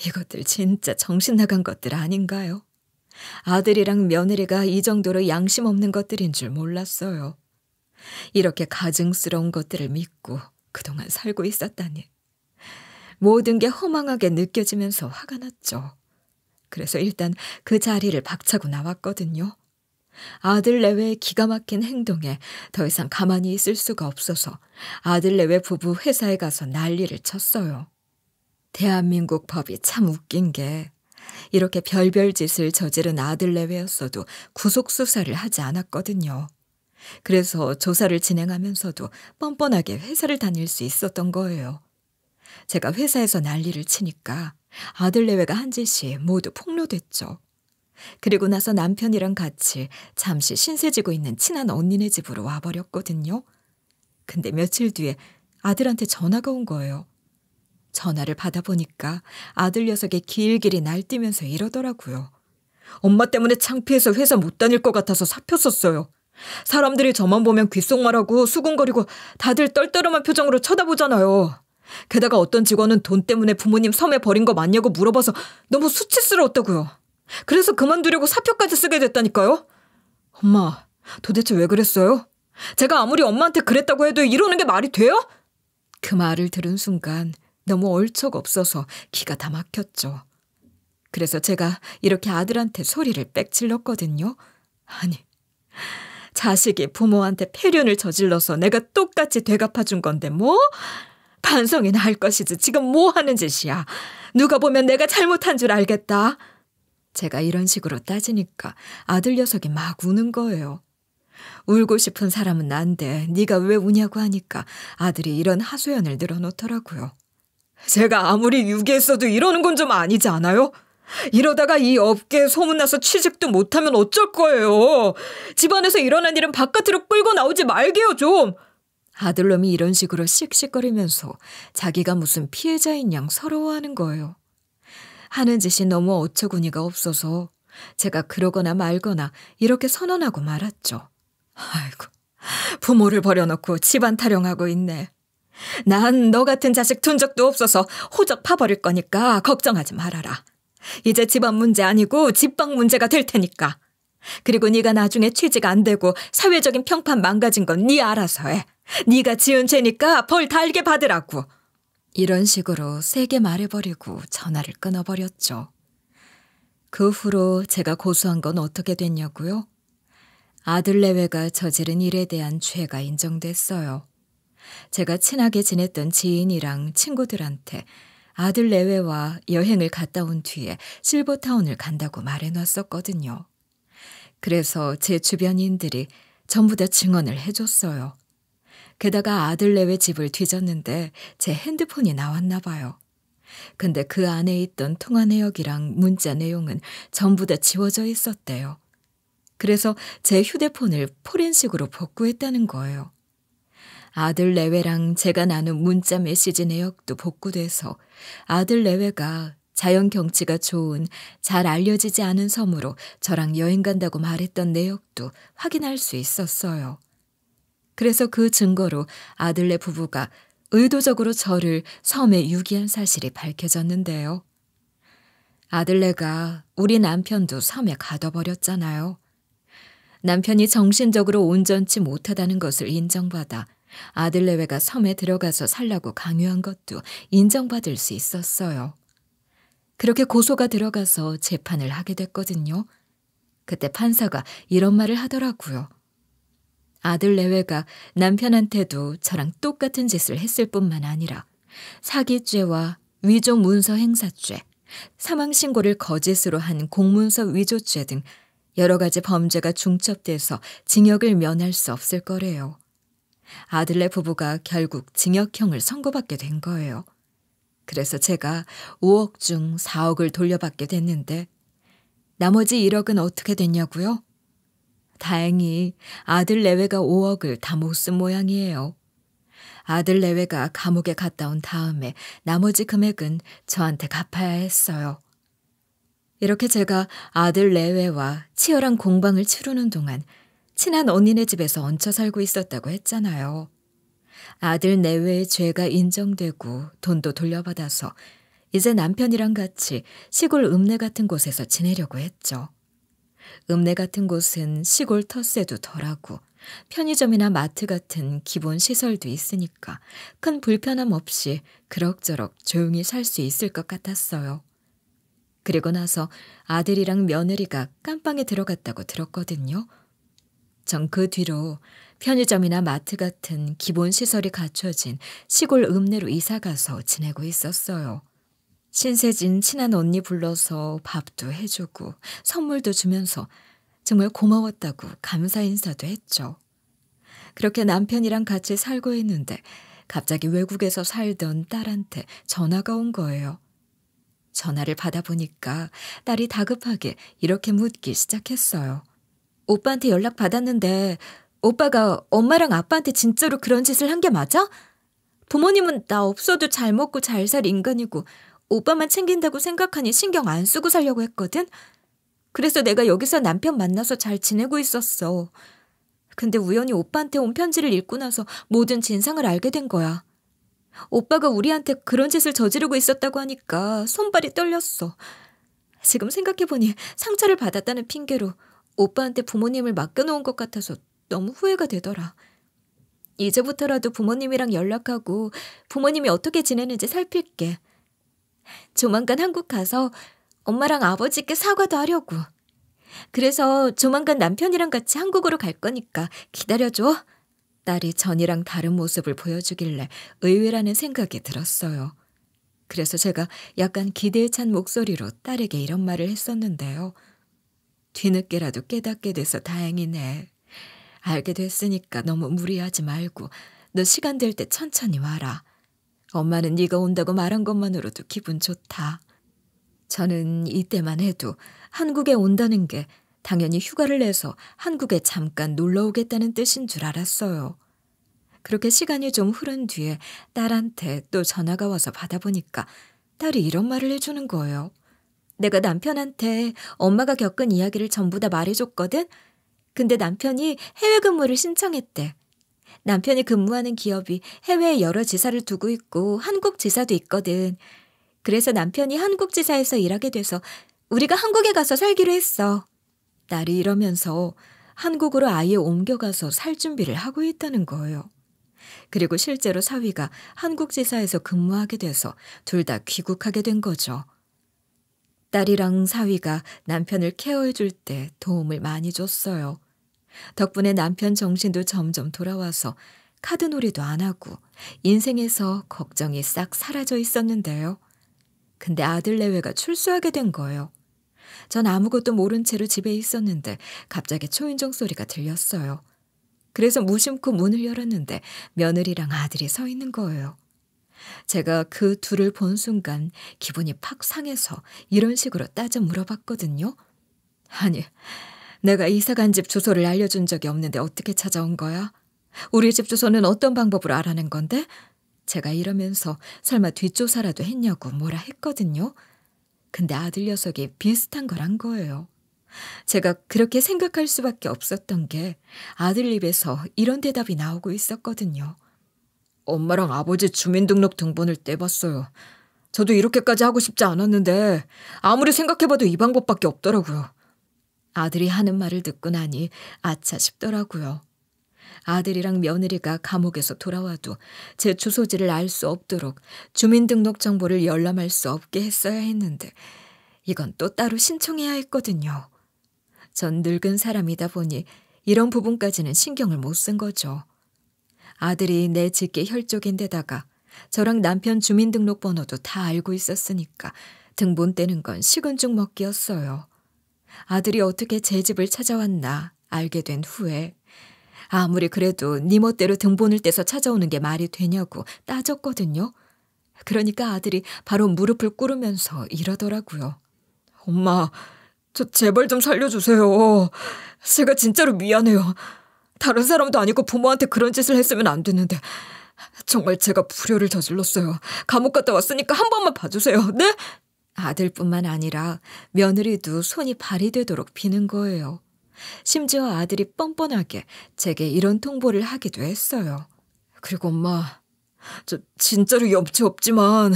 Speaker 1: 이것들 진짜 정신 나간 것들 아닌가요? 아들이랑 며느리가 이 정도로 양심 없는 것들인 줄 몰랐어요. 이렇게 가증스러운 것들을 믿고 그동안 살고 있었다니. 모든 게 허망하게 느껴지면서 화가 났죠. 그래서 일단 그 자리를 박차고 나왔거든요. 아들 내외의 기가 막힌 행동에 더 이상 가만히 있을 수가 없어서 아들 내외 부부 회사에 가서 난리를 쳤어요. 대한민국 법이 참 웃긴 게 이렇게 별별 짓을 저지른 아들 내외였어도 구속수사를 하지 않았거든요. 그래서 조사를 진행하면서도 뻔뻔하게 회사를 다닐 수 있었던 거예요. 제가 회사에서 난리를 치니까 아들 내외가 한 짓이 모두 폭로됐죠. 그리고 나서 남편이랑 같이 잠시 신세지고 있는 친한 언니네 집으로 와버렸거든요. 근데 며칠 뒤에 아들한테 전화가 온 거예요. 전화를 받아보니까 아들 녀석이 길길이 날뛰면서 이러더라고요. 엄마 때문에 창피해서 회사 못 다닐 것 같아서 사표 썼어요. 사람들이 저만 보면 귓속말하고 수군거리고 다들 떨떠름한 표정으로 쳐다보잖아요. 게다가 어떤 직원은 돈 때문에 부모님 섬에 버린 거 맞냐고 물어봐서 너무 수치스러웠다고요. 그래서 그만두려고 사표까지 쓰게 됐다니까요. 엄마, 도대체 왜 그랬어요? 제가 아무리 엄마한테 그랬다고 해도 이러는 게 말이 돼요? 그 말을 들은 순간 너무 얼척없어서 기가 다 막혔죠. 그래서 제가 이렇게 아들한테 소리를 빽 질렀거든요. 아니, 자식이 부모한테 폐륜을 저질러서 내가 똑같이 되갚아준 건데 뭐? 반성이나 할 것이지 지금 뭐 하는 짓이야. 누가 보면 내가 잘못한 줄 알겠다. 제가 이런 식으로 따지니까 아들 녀석이 막 우는 거예요. 울고 싶은 사람은 난데 네가 왜 우냐고 하니까 아들이 이런 하소연을 늘어놓더라고요. 제가 아무리 유기했어도 이러는 건 좀 아니지 않아요? 이러다가 이 업계에 소문나서 취직도 못하면 어쩔 거예요. 집안에서 일어난 일은 바깥으로 끌고 나오지 말게요 좀. 아들놈이 이런 식으로 씩씩거리면서 자기가 무슨 피해자인 양 서러워하는 거예요. 하는 짓이 너무 어처구니가 없어서 제가 그러거나 말거나 이렇게 선언하고 말았죠. 아이고, 부모를 버려놓고 집안 타령하고 있네. 난 너 같은 자식 둔 적도 없어서 호적 파버릴 거니까 걱정하지 말아라. 이제 집안 문제 아니고 집방 문제가 될 테니까. 그리고 네가 나중에 취직 안 되고 사회적인 평판 망가진 건 네 알아서 해. 네가 지은 죄니까 벌 달게 받으라고. 이런 식으로 세게 말해버리고 전화를 끊어버렸죠. 그 후로 제가 고소한 건 어떻게 됐냐고요? 아들 내외가 저지른 일에 대한 죄가 인정됐어요. 제가 친하게 지냈던 지인이랑 친구들한테 아들 내외와 여행을 갔다 온 뒤에 실버타운을 간다고 말해놨었거든요. 그래서 제 주변인들이 전부 다 증언을 해줬어요. 게다가 아들 내외 집을 뒤졌는데 제 핸드폰이 나왔나 봐요. 근데 그 안에 있던 통화 내역이랑 문자 내용은 전부 다 지워져 있었대요. 그래서 제 휴대폰을 포렌식으로 복구했다는 거예요. 아들 내외랑 제가 나눈 문자 메시지 내역도 복구돼서 아들 내외가 자연 경치가 좋은 잘 알려지지 않은 섬으로 저랑 여행 간다고 말했던 내역도 확인할 수 있었어요. 그래서 그 증거로 아들네 부부가 의도적으로 저를 섬에 유기한 사실이 밝혀졌는데요. 아들네가 우리 남편도 섬에 가둬버렸잖아요. 남편이 정신적으로 온전치 못하다는 것을 인정받아 아들네외가 섬에 들어가서 살라고 강요한 것도 인정받을 수 있었어요. 그렇게 고소가 들어가서 재판을 하게 됐거든요. 그때 판사가 이런 말을 하더라고요. 아들 내외가 남편한테도 저랑 똑같은 짓을 했을 뿐만 아니라 사기죄와 위조 문서 행사죄, 사망신고를 거짓으로 한 공문서 위조죄 등 여러 가지 범죄가 중첩돼서 징역을 면할 수 없을 거래요. 아들네 부부가 결국 징역형을 선고받게 된 거예요. 그래서 제가 5억 중 4억을 돌려받게 됐는데 나머지 1억은 어떻게 됐냐고요? 다행히 아들 내외가 5억을 다 못 쓴 모양이에요. 아들 내외가 감옥에 갔다 온 다음에 나머지 금액은 저한테 갚아야 했어요. 이렇게 제가 아들 내외와 치열한 공방을 치르는 동안 친한 언니네 집에서 얹혀 살고 있었다고 했잖아요. 아들 내외의 죄가 인정되고 돈도 돌려받아서 이제 남편이랑 같이 시골 읍내 같은 곳에서 지내려고 했죠. 읍내 같은 곳은 시골 텃세도 덜하고 편의점이나 마트 같은 기본 시설도 있으니까 큰 불편함 없이 그럭저럭 조용히 살 수 있을 것 같았어요. 그리고 나서 아들이랑 며느리가 깜빵에 들어갔다고 들었거든요. 전 그 뒤로 편의점이나 마트 같은 기본 시설이 갖춰진 시골 읍내로 이사가서 지내고 있었어요. 신세진 친한 언니 불러서 밥도 해주고 선물도 주면서 정말 고마웠다고 감사 인사도 했죠. 그렇게 남편이랑 같이 살고 있는데 갑자기 외국에서 살던 딸한테 전화가 온 거예요. 전화를 받아보니까 딸이 다급하게 이렇게 묻기 시작했어요. 오빠한테 연락 받았는데 오빠가 엄마랑 아빠한테 진짜로 그런 짓을 한 게 맞아? 부모님은 나 없어도 잘 먹고 잘 살 인간이고 오빠만 챙긴다고 생각하니 신경 안 쓰고 살려고 했거든? 그래서 내가 여기서 남편 만나서 잘 지내고 있었어. 근데 우연히 오빠한테 온 편지를 읽고 나서 모든 진상을 알게 된 거야. 오빠가 우리한테 그런 짓을 저지르고 있었다고 하니까 손발이 떨렸어. 지금 생각해보니 상처를 받았다는 핑계로 오빠한테 부모님을 맡겨놓은 것 같아서 너무 후회가 되더라. 이제부터라도 부모님이랑 연락하고 부모님이 어떻게 지내는지 살필게. 조만간 한국 가서 엄마랑 아버지께 사과도 하려고. 그래서 조만간 남편이랑 같이 한국으로 갈 거니까 기다려줘. 딸이 전이랑 다른 모습을 보여주길래 의외라는 생각이 들었어요. 그래서 제가 약간 기대에 찬 목소리로 딸에게 이런 말을 했었는데요. 뒤늦게라도 깨닫게 돼서 다행이네. 알게 됐으니까 너무 무리하지 말고 너 시간 될 때 천천히 와라. 엄마는 네가 온다고 말한 것만으로도 기분 좋다. 저는 이때만 해도 한국에 온다는 게 당연히 휴가를 내서 한국에 잠깐 놀러 오겠다는 뜻인 줄 알았어요. 그렇게 시간이 좀 흐른 뒤에 딸한테 또 전화가 와서 받아보니까 딸이 이런 말을 해주는 거예요. 내가 남편한테 엄마가 겪은 이야기를 전부 다 말해줬거든? 근데 남편이 해외 근무를 신청했대. 남편이 근무하는 기업이 해외에 여러 지사를 두고 있고 한국 지사도 있거든. 그래서 남편이 한국 지사에서 일하게 돼서 우리가 한국에 가서 살기로 했어. 딸이 이러면서 한국으로 아예 옮겨가서 살 준비를 하고 있다는 거예요. 그리고 실제로 사위가 한국 지사에서 근무하게 돼서 둘 다 귀국하게 된 거죠. 딸이랑 사위가 남편을 케어해줄 때 도움을 많이 줬어요. 덕분에 남편 정신도 점점 돌아와서 카드놀이도 안 하고 인생에서 걱정이 싹 사라져 있었는데요. 근데 아들 내외가 출소하게 된 거예요. 전 아무것도 모른 채로 집에 있었는데 갑자기 초인종 소리가 들렸어요. 그래서 무심코 문을 열었는데 며느리랑 아들이 서 있는 거예요. 제가 그 둘을 본 순간 기분이 팍 상해서 이런 식으로 따져 물어봤거든요. 아니, 내가 이사 간 집 주소를 알려준 적이 없는데 어떻게 찾아온 거야? 우리 집 주소는 어떤 방법으로 알아낸 건데? 제가 이러면서 설마 뒷조사라도 했냐고 뭐라 했거든요. 근데 아들 녀석이 비슷한 걸 한 거예요. 제가 그렇게 생각할 수밖에 없었던 게 아들 입에서 이런 대답이 나오고 있었거든요. 엄마랑 아버지 주민등록 등본을 떼봤어요. 저도 이렇게까지 하고 싶지 않았는데 아무리 생각해봐도 이 방법밖에 없더라고요. 아들이 하는 말을 듣고 나니 아차 싶더라고요. 아들이랑 며느리가 감옥에서 돌아와도 제 주소지를 알 수 없도록 주민등록 정보를 열람할 수 없게 했어야 했는데 이건 또 따로 신청해야 했거든요. 전 늙은 사람이다 보니 이런 부분까지는 신경을 못 쓴 거죠. 아들이 내 직계 혈족인데다가 저랑 남편 주민등록번호도 다 알고 있었으니까 등본 떼는 건 식은 죽 먹기였어요. 아들이 어떻게 제 집을 찾아왔나 알게 된 후에 아무리 그래도 네 멋대로 등본을 떼서 찾아오는 게 말이 되냐고 따졌거든요. 그러니까 아들이 바로 무릎을 꿇으면서 이러더라고요. 엄마, 저 제발 좀 살려주세요. 제가 진짜로 미안해요. 다른 사람도 아니고 부모한테 그런 짓을 했으면 안 됐는데 정말 제가 불효를 저질렀어요. 감옥 갔다 왔으니까 한 번만 봐주세요. 네? 아들뿐만 아니라 며느리도 손이 발이 되도록 비는 거예요. 심지어 아들이 뻔뻔하게 제게 이런 통보를 하기도 했어요. 그리고 엄마, 저 진짜로 염치 없지만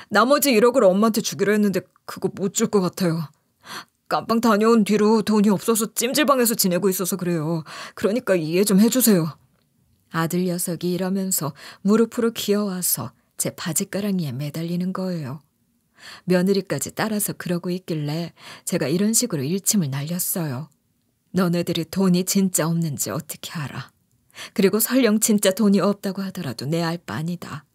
Speaker 1: 나머지 1억을 엄마한테 주기로 했는데 그거 못 줄 것 같아요. 깜빵 다녀온 뒤로 돈이 없어서 찜질방에서 지내고 있어서 그래요. 그러니까 이해 좀 해주세요. 아들 녀석이 이러면서 무릎으로 기어와서 제 바지가랑이에 매달리는 거예요. 며느리까지 따라서 그러고 있길래 제가 이런 식으로 일침을 날렸어요. 너네들이 돈이 진짜 없는지 어떻게 알아? 그리고 설령 진짜 돈이 없다고 하더라도 내 알 바 아니다.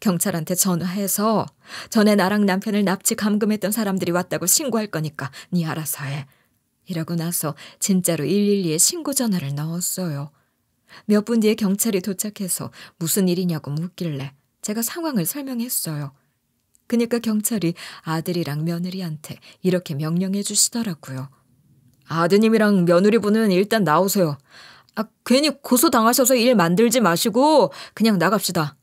Speaker 1: 경찰한테 전화해서 전에 나랑 남편을 납치 감금했던 사람들이 왔다고 신고할 거니까 네 알아서 해. 이러고 나서 진짜로 112에 신고 전화를 넣었어요. 몇 분 뒤에 경찰이 도착해서 무슨 일이냐고 묻길래 제가 상황을 설명했어요. 그러니까 경찰이 아들이랑 며느리한테 이렇게 명령해 주시더라고요. 아드님이랑 며느리분은 일단 나오세요. 괜히 고소당하셔서 일 만들지 마시고 그냥 나갑시다.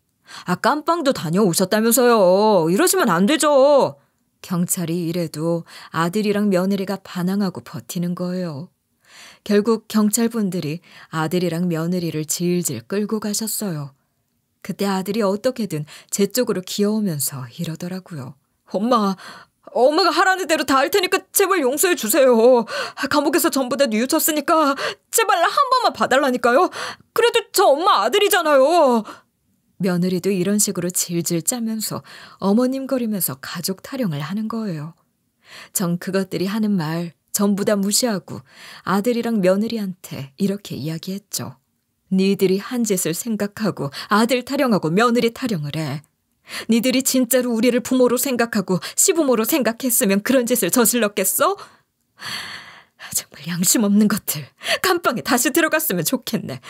Speaker 1: 깜빵도 다녀오셨다면서요. 이러시면 안 되죠. 경찰이 이래도 아들이랑 며느리가 반항하고 버티는 거예요. 결국 경찰분들이 아들이랑 며느리를 질질 끌고 가셨어요. 그때 아들이 어떻게든 제 쪽으로 기어오면서 이러더라고요. 엄마가 하라는 대로 다 할 테니까 제발 용서해 주세요. 감옥에서 전부 다 뉘우쳤으니까 제발 한 번만 봐달라니까요. 그래도 저 엄마 아들이잖아요. 며느리도 이런 식으로 질질 짜면서 어머님거리면서 가족 타령을 하는 거예요. 전 그것들이 하는 말 전부 다 무시하고 아들이랑 며느리한테 이렇게 이야기했죠. 니들이 한 짓을 생각하고 아들 타령하고 며느리 타령을 해. 니들이 진짜로 우리를 부모로 생각하고 시부모로 생각했으면 그런 짓을 저질렀겠어? 정말 양심 없는 것들. 감방에 다시 들어갔으면 좋겠네.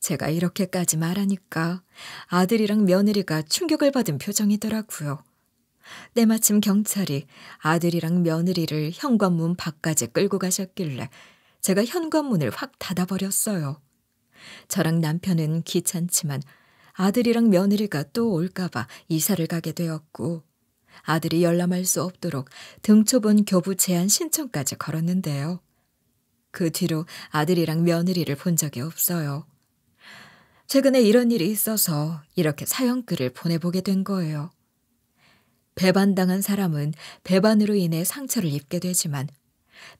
Speaker 1: 제가 이렇게까지 말하니까 아들이랑 며느리가 충격을 받은 표정이더라고요. 때마침 경찰이 아들이랑 며느리를 현관문 밖까지 끌고 가셨길래 제가 현관문을 확 닫아버렸어요. 저랑 남편은 귀찮지만 아들이랑 며느리가 또 올까봐 이사를 가게 되었고 아들이 열람할 수 없도록 등초본 교부 제한 신청까지 걸었는데요. 그 뒤로 아들이랑 며느리를 본 적이 없어요. 최근에 이런 일이 있어서 이렇게 사연글을 보내보게 된 거예요. 배반당한 사람은 배반으로 인해 상처를 입게 되지만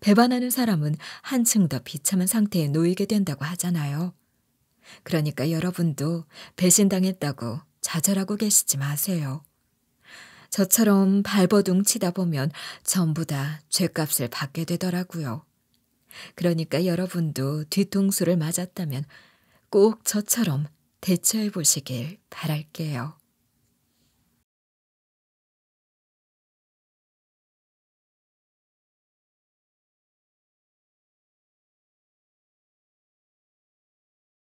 Speaker 1: 배반하는 사람은 한층 더 비참한 상태에 놓이게 된다고 하잖아요. 그러니까 여러분도 배신당했다고 좌절하고 계시지 마세요. 저처럼 발버둥 치다 보면 전부 다 죗값을 받게 되더라고요. 그러니까 여러분도 뒤통수를 맞았다면 꼭 저처럼 대처해 보시길 바랄게요.